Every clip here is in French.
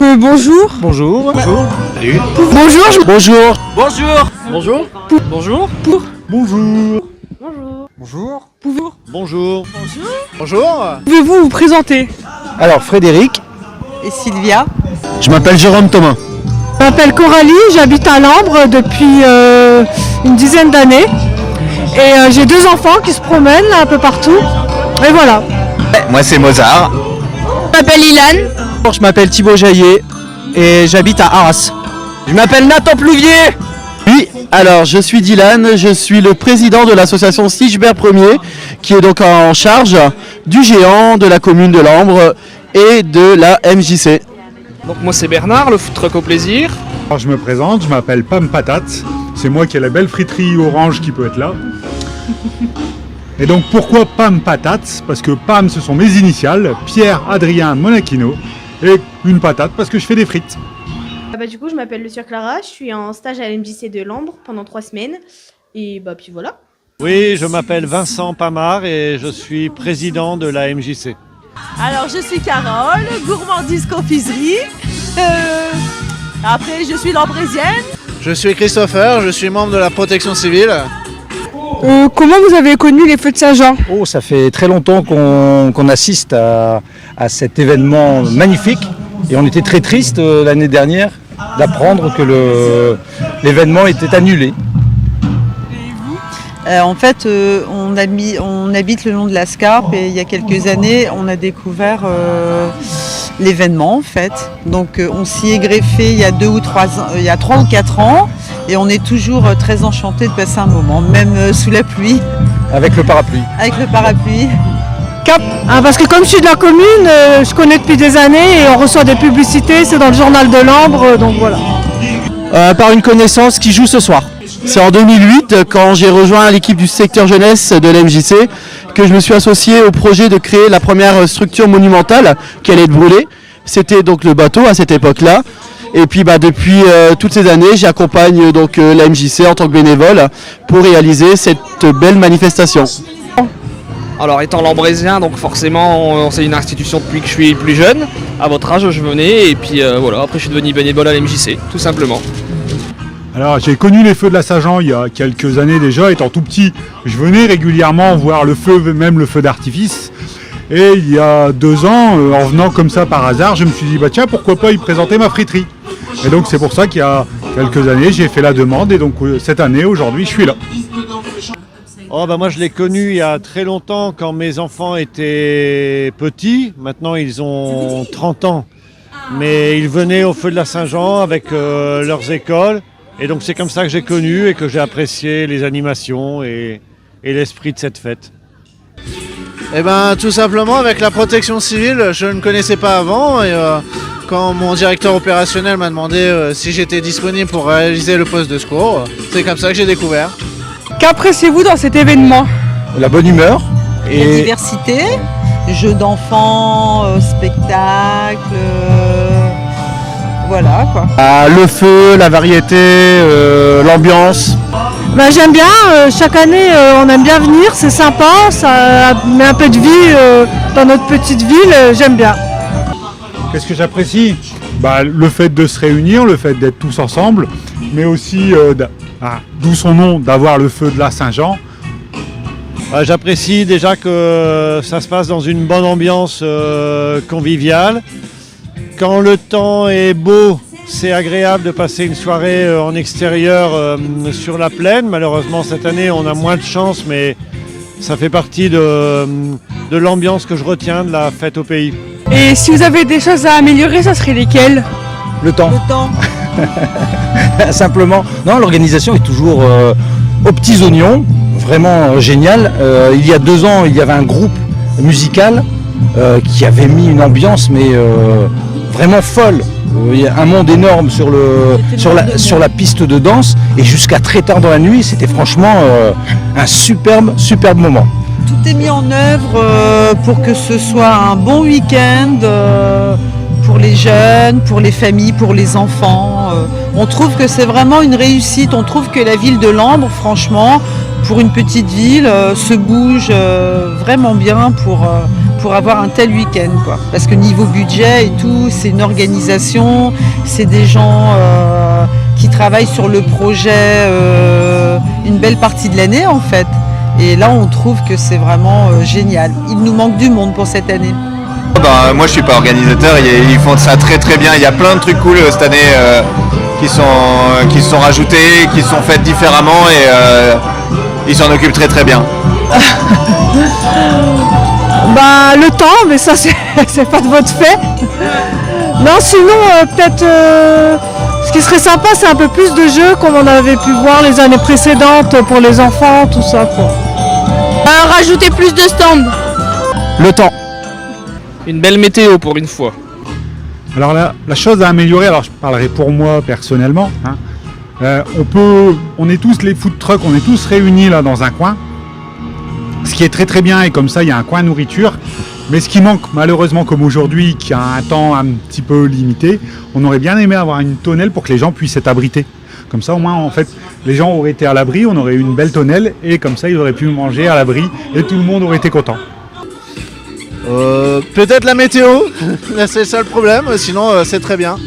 Bonjour. Bonjour. Bonjour. Salut. Bonjour. Bonjour. Bonjour. Bonjour. Bonjour. Bonjour. Bonjour. Bonjour. Bonjour. Bonjour. Pouvez-vous vous présenter? Alors Frédéric. Et Sylvia. Je m'appelle Jérôme Thomas. Je m'appelle Coralie, j'habite à Lambre depuis une dizaine d'années. Et j'ai 2 enfants qui se promènent là, un peu partout. Et voilà. Moi c'est Mozart. Je m'appelle Ilan. Je m'appelle Thibaut Jaillet et j'habite à Arras. Je m'appelle Nathan Plouvier. Oui, alors je suis Dylan, je suis le président de l'association Sigebert Ier qui est donc en charge du géant, de la commune de Lambre et de la MJC. Donc moi c'est Bernard, le food truck au plaisir. Alors je me présente, je m'appelle Pam Patate, c'est moi qui ai la belle friterie orange qui peut être là. Et donc pourquoi Pam Patate? Parce que Pam ce sont mes initiales, Pierre Adrien Monachino, et une patate parce que je fais des frites. Du coup, je m'appelle Lucia Clara, je suis en stage à l'MJC de Lambre pendant 3 semaines. Et puis voilà. Oui, je m'appelle Vincent Pamard et je suis président de la MJC. Alors je suis Carole, gourmandise confiserie. Après je suis lambrésienne. Je suis Christopher, je suis membre de la protection civile. Comment vous avez connu les feux de Saint-Jean? Oh, ça fait très longtemps qu'on assiste à cet événement magnifique et on était très triste l'année dernière d'apprendre que l'événement était annulé. En fait, on habite le long de la Scarpe et il y a quelques années, on a découvert l'événement en fait. Donc on s'y est greffé il y a 3 ou 4 ans et on est toujours très enchantés de passer un moment, même sous la pluie. Avec le parapluie. Avec le parapluie. Cap. Parce que comme je suis de la commune, je connais depuis des années et on reçoit des publicités, c'est dans le journal de Lambre, donc voilà. Par une connaissance qui joue ce soir. C'est en 2008, quand j'ai rejoint l'équipe du secteur jeunesse de l'MJC, que je me suis associé au projet de créer la première structure monumentale qui allait être brûlée. C'était donc le bateau à cette époque-là. Et puis depuis toutes ces années, j'accompagne donc la MJC en tant que bénévole pour réaliser cette belle manifestation. Alors étant lambrésien, donc forcément c'est une institution depuis que je suis plus jeune. À votre âge je venais et puis voilà, après je suis devenu bénévole à la MJC, tout simplement. Alors j'ai connu les feux de la Saint-Jean il y a quelques années déjà, étant tout petit, je venais régulièrement voir le feu, même le feu d'artifice. Et il y a 2 ans, en venant comme ça par hasard, je me suis dit tiens, pourquoi pas y présenter ma friterie. Et donc c'est pour ça qu'il y a quelques années j'ai fait la demande et donc cette année, aujourd'hui, je suis là. Moi je l'ai connu il y a très longtemps quand mes enfants étaient petits. Maintenant ils ont 30 ans. Mais ils venaient au feu de la Saint-Jean avec leurs écoles. Et donc c'est comme ça que j'ai connu et que j'ai apprécié les animations et l'esprit de cette fête. Tout simplement avec la protection civile, je ne connaissais pas avant. Et quand mon directeur opérationnel m'a demandé si j'étais disponible pour réaliser le poste de secours, c'est comme ça que j'ai découvert. Qu'appréciez-vous dans cet événement? La bonne humeur. La diversité, jeux d'enfants, spectacles, voilà quoi. Le feu, la variété, l'ambiance. J'aime bien, chaque année on aime bien venir, c'est sympa, ça met un peu de vie dans notre petite ville, j'aime bien. Qu'est-ce que j'apprécie? Le fait de se réunir, le fait d'être tous ensemble, mais aussi, d'où son nom, d'avoir le feu de la Saint-Jean. J'apprécie déjà que ça se passe dans une bonne ambiance conviviale. Quand le temps est beau, c'est agréable de passer une soirée en extérieur sur la plaine. Malheureusement cette année on a moins de chance, mais ça fait partie de l'ambiance que je retiens de la fête au pays. Et si vous avez des choses à améliorer, ça serait lesquelles? Le temps. Simplement. Non, l'organisation est toujours aux petits oignons, vraiment génial. Il y a 2 ans, il y avait un groupe musical qui avait mis une ambiance vraiment folle. Il y a un monde énorme sur la piste de danse et jusqu'à très tard dans la nuit, c'était franchement un superbe moment. Tout est mis en œuvre pour que ce soit un bon week-end pour les jeunes, pour les familles, pour les enfants. On trouve que c'est vraiment une réussite. On trouve que la ville de Lambre, franchement, pour une petite ville, se bouge vraiment bien pour pour avoir un tel week-end, quoi. Parce que niveau budget et tout, c'est une organisation, c'est des gens qui travaillent sur le projet une belle partie de l'année en fait. Et là, on trouve que c'est vraiment génial. Il nous manque du monde pour cette année. Moi je suis pas organisateur, ils font ça très très bien, il y a plein de trucs cool cette année qui sont rajoutés, qui sont faits différemment et ils s'en occupent très très bien. Le temps, mais ça c'est pas de votre fait. Non, sinon peut-être ce qui serait sympa, c'est un peu plus de jeux comme on avait pu voir les années précédentes pour les enfants, tout ça quoi. Rajouter plus de stands. Le temps. Une belle météo pour une fois. Alors la chose à améliorer, alors je parlerai pour moi personnellement, on est tous les food trucks, on est tous réunis là dans un coin, ce qui est très très bien et comme ça il y a un coin nourriture, mais ce qui manque malheureusement comme aujourd'hui, qui a un temps un petit peu limité, on aurait bien aimé avoir une tonnelle pour que les gens puissent être abrités. Comme ça au moins en fait les gens auraient été à l'abri, on aurait eu une belle tonnelle et comme ça ils auraient pu manger à l'abri et tout le monde aurait été content. Peut-être la météo, là c'est ça le problème, sinon c'est très bien.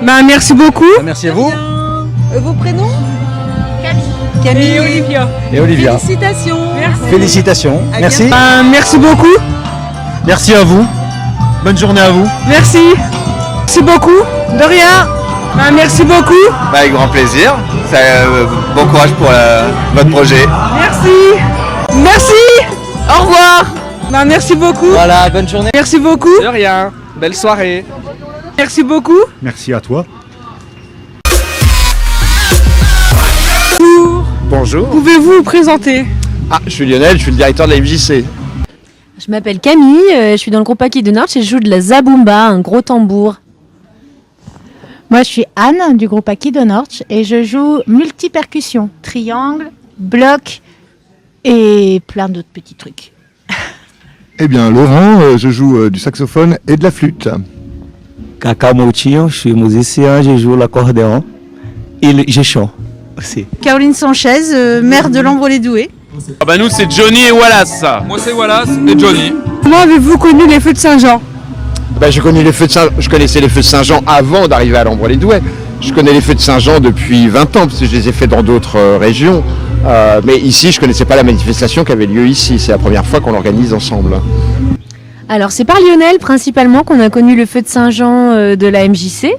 Merci beaucoup. Merci à vous. Vos prénoms? Camille et Olivia. Et Olivia. Félicitations. Félicitations. Merci. Merci beaucoup. Merci à vous. Bonne journée à vous. Merci. Merci beaucoup. De rien. Merci beaucoup. Avec grand plaisir, bon courage pour votre projet. Merci. Merci. Au revoir. Merci beaucoup. Voilà, bonne journée. Merci beaucoup. De rien, belle soirée. Merci beaucoup. Merci à toi. Bonjour. Pouvez-vous vous présenter? Je suis Lionel, je suis le directeur de la MJC. Je m'appelle Camille, je suis dans le groupe Aki de Norch et je joue de la zabumba, un gros tambour. Moi, je suis Anne du groupe Aki de Norch et je joue multi-percussion, triangle, bloc et plein d'autres petits trucs. Eh bien, Laurent, je joue du saxophone et de la flûte. Cacau Moutinho, je suis musicien, je joue l'accordéon et je chante aussi. Caroline Sanchez, maire de Lambre-les-Doués. Nous c'est Johnny et Wallace. Moi c'est Wallace et Johnny. Comment avez-vous connu les feux de Saint-Jean? Je connaissais les feux de Saint-Jean avant d'arriver à Lambre-les-Douais. Je connais les feux de Saint-Jean depuis 20 ans parce que je les ai faits dans d'autres régions. Mais ici, je ne connaissais pas la manifestation qui avait lieu ici. C'est la première fois qu'on l'organise ensemble. Alors c'est par Lionel principalement qu'on a connu le feu de Saint-Jean de la MJC.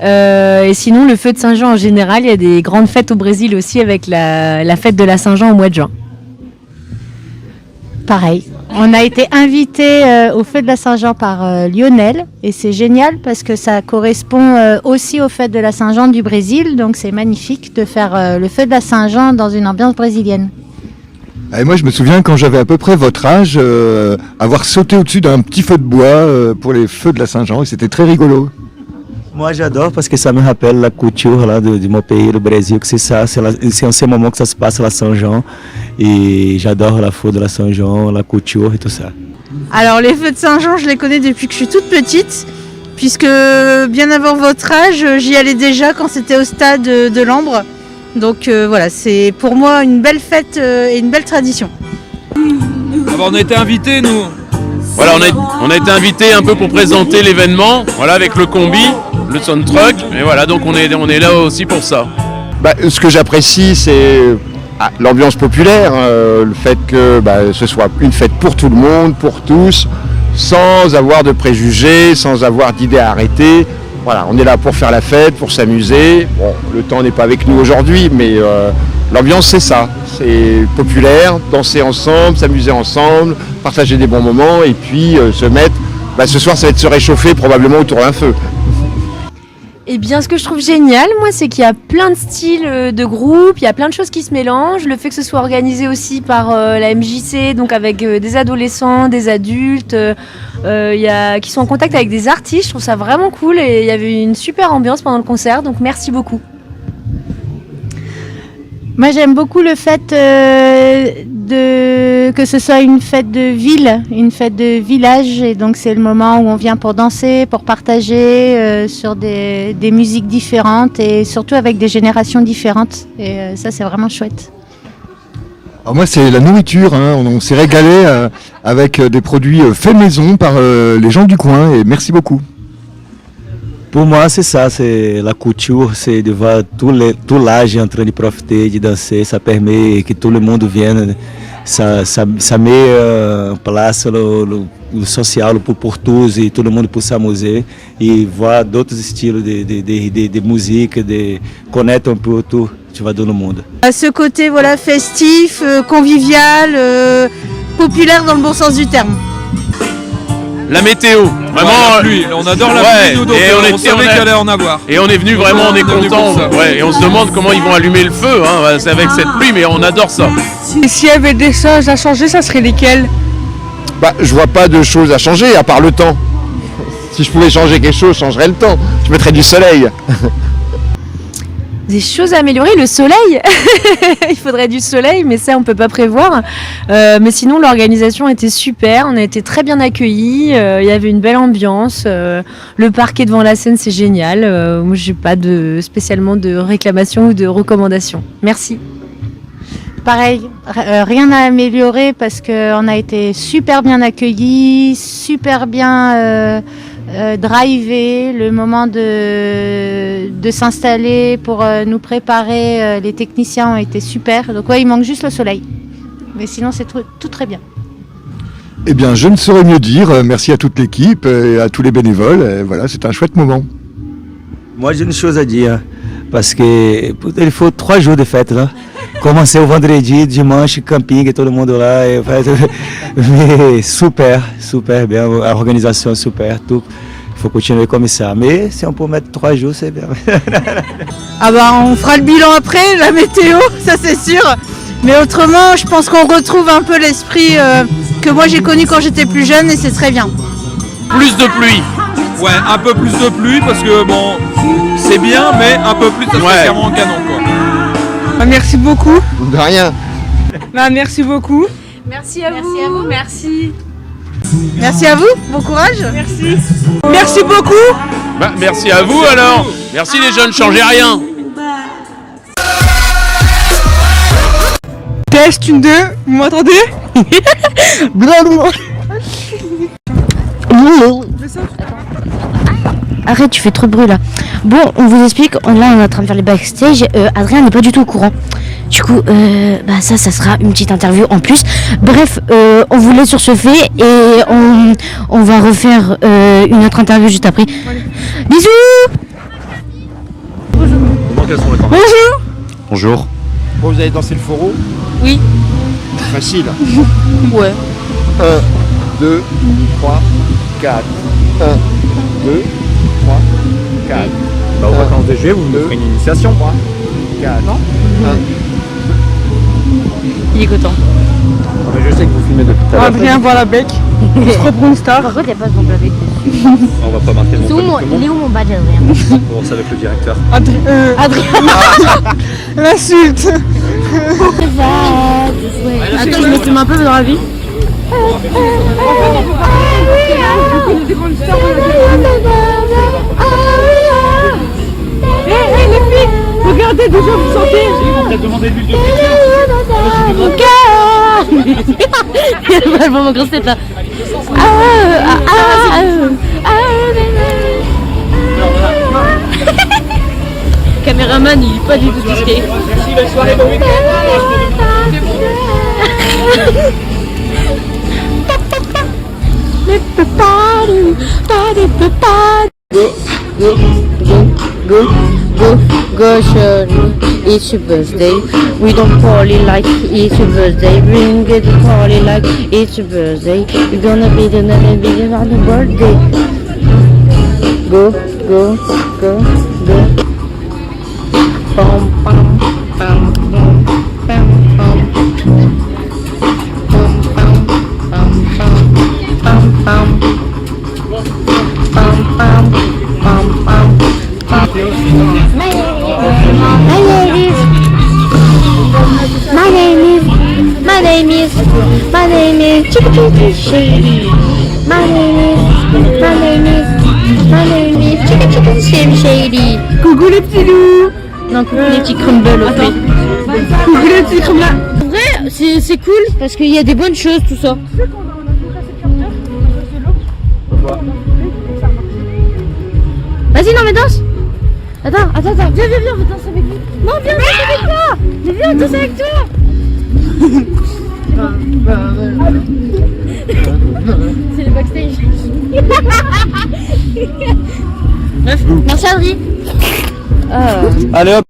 Et sinon le feu de Saint-Jean en général, il y a des grandes fêtes au Brésil aussi avec la fête de la Saint-Jean au mois de juin. Pareil. On a été invité au feu de la Saint-Jean par Lionel et c'est génial parce que ça correspond aussi au fête de la Saint-Jean du Brésil. Donc c'est magnifique de faire le feu de la Saint-Jean dans une ambiance brésilienne. Et moi, je me souviens quand j'avais à peu près votre âge, avoir sauté au-dessus d'un petit feu de bois pour les feux de la Saint-Jean et c'était très rigolo. Moi j'adore parce que ça me rappelle la culture là de mon pays, le Brésil, que c'est en ce moment que ça se passe la Saint-Jean et j'adore la feu de la Saint-Jean, la culture et tout ça. Alors les feux de Saint-Jean, je les connais depuis que je suis toute petite, puisque bien avant votre âge, j'y allais déjà quand c'était au stade de Lambre. Donc voilà, c'est pour moi une belle fête et une belle tradition. On a été invités nous. Voilà, on a été invités un peu pour présenter l'événement, voilà, avec le combi, le sound truck, et voilà, donc on est là aussi pour ça. Ce que j'apprécie, c'est l'ambiance populaire, le fait que ce soit une fête pour tout le monde, pour tous, sans avoir de préjugés, sans avoir d'idées arrêtées. Voilà, on est là pour faire la fête, pour s'amuser. Bon, le temps n'est pas avec nous aujourd'hui, mais l'ambiance c'est ça. C'est populaire, danser ensemble, s'amuser ensemble, partager des bons moments et puis se mettre. Ce soir, ça va être se réchauffer probablement autour d'un feu. Eh bien, ce que je trouve génial, moi, c'est qu'il y a plein de styles de groupes, il y a plein de choses qui se mélangent. Le fait que ce soit organisé aussi par la MJC, donc avec des adolescents, des adultes, qui sont en contact avec des artistes, je trouve ça vraiment cool et il y avait une super ambiance pendant le concert, donc merci beaucoup. Moi, j'aime beaucoup le fait que ce soit une fête de ville, une fête de village. Et donc, c'est le moment où on vient pour danser, pour partager sur des musiques différentes et surtout avec des générations différentes. Et ça, c'est vraiment chouette. Alors moi, c'est la nourriture. Hein. On s'est régalé avec des produits faits maison par les gens du coin. Et merci beaucoup. Pour moi, c'est ça, c'est la culture, c'est de voir tout l'âge en train de profiter, de danser, ça permet que tout le monde vienne, ça met en place le social pour tous et tout le monde pour s'amuser et voir d'autres styles de musique, de connaître un peu tout, tu vois, dans le monde. À ce côté voilà, festif, convivial, populaire dans le bon sens du terme. La météo, vraiment. Ouais, la pluie. On adore la pluie, nous, donc on savait qu'il allait en avoir. Et on est venu vraiment, on est content. Ouais, et on se demande comment ils vont allumer le feu. Hein, c'est avec cette pluie, mais on adore ça. S'il y avait des choses à changer, ça serait lesquelles? Bah, je vois pas de choses à changer à part le temps. Si je pouvais changer quelque chose, je changerais le temps. Je mettrais du soleil. Des choses à améliorer, le soleil. Il faudrait du soleil, mais ça on peut pas prévoir. Mais sinon l'organisation était super, on a été très bien accueillis, il y avait une belle ambiance, le parquet devant la scène c'est génial. Moi j'ai pas spécialement de réclamations ou de recommandations. Merci. Pareil, rien à améliorer parce qu'on a été super bien accueillis, super bien drivé, le moment de s'installer pour nous préparer, les techniciens ont été super. Donc ouais, il manque juste le soleil. Mais sinon c'est tout très bien. Eh bien, je ne saurais mieux dire. Merci à toute l'équipe et à tous les bénévoles. Et voilà, c'est un chouette moment. Moi, j'ai une chose à dire, parce que il faut 3 jours de fête là. Commencer o vendredi, dimanche, camping, todo mundo lá. Mais super bien, a organisation super, tout. Il faut continuer comme ça. Mais si on peut mettre 3 jours, c'est bien. Ah bah on fera le bilan après, la météo, ça c'est sûr. Mais autrement, je pense qu'on retrouve un peu l'esprit que moi j'ai connu quand j'étais plus jeune et c'est très bien. Plus de pluie. Ouais, un peu plus de pluie parce que bon, c'est bien, mais un peu plus, ça serait clairement canon quoi. Merci beaucoup. De rien. Merci beaucoup. Merci à vous. Merci. Merci à vous, bon courage. Merci. Merci beaucoup. Bah, merci à vous alors. Merci les jeunes, changez rien. Test 1, 2, vous m'entendez? Arrête, tu fais trop de bruit là. Bon, on vous explique, là on est en train de faire les backstage, Adrien n'est pas du tout au courant. Du coup, ça sera une petite interview en plus. Bref, on vous laisse sur ce fait et on va refaire une autre interview juste après. Bisous. Bonjour. Bonjour. Bon, vous avez dansé le faureau? Oui. Facile. Ouais. 1, 2, 3, 4. 1, 2, 3, 4. Bah, aux vacances de juillet, vous me ferez une initiation. 3, 4. Non. 1. Il est content. Mais je sais que vous filmez depuis tout à l'heure. Adrien, voilà bec. On se reprend une star. Pourquoi il n'y a pas de blague? On va pas marquer le nom. Il est où mon badge, Adrien? On commence avec le directeur. Adrien. L'insulte. Attends, je me filme un peu dans la vie. Hé les filles, regardez déjà vous sentez. On t'a demandé de l'huile de friture. Elle va mon grosse tête là. Caméraman, il est pas du tout discret. Merci, belle soirée, bon week-end. Go, Shirley, it's your birthday. We don't party like it's your birthday. We don't get to party like it's your birthday. You're gonna be the on the birthday. Go. Pom, pom, pom, pom, pom, pom. Pom, pom, pom, pom, pom, pom. Pom, pom, pom, pom. My name is Chicky Shady. My name is Chicky Shady. Coucou les petits loups. Non, coucou les petits crumbles au fait. Coucou les petits crumbles. En vrai, c'est cool parce qu'il y a des bonnes choses, tout ça. Vas-y, non mais danse. Attends, viens, on va danser avec lui. Non, viens, danse avec toi. Mais viens, danse avec toi. C'est le backstage. Merci Adri. Allez hop.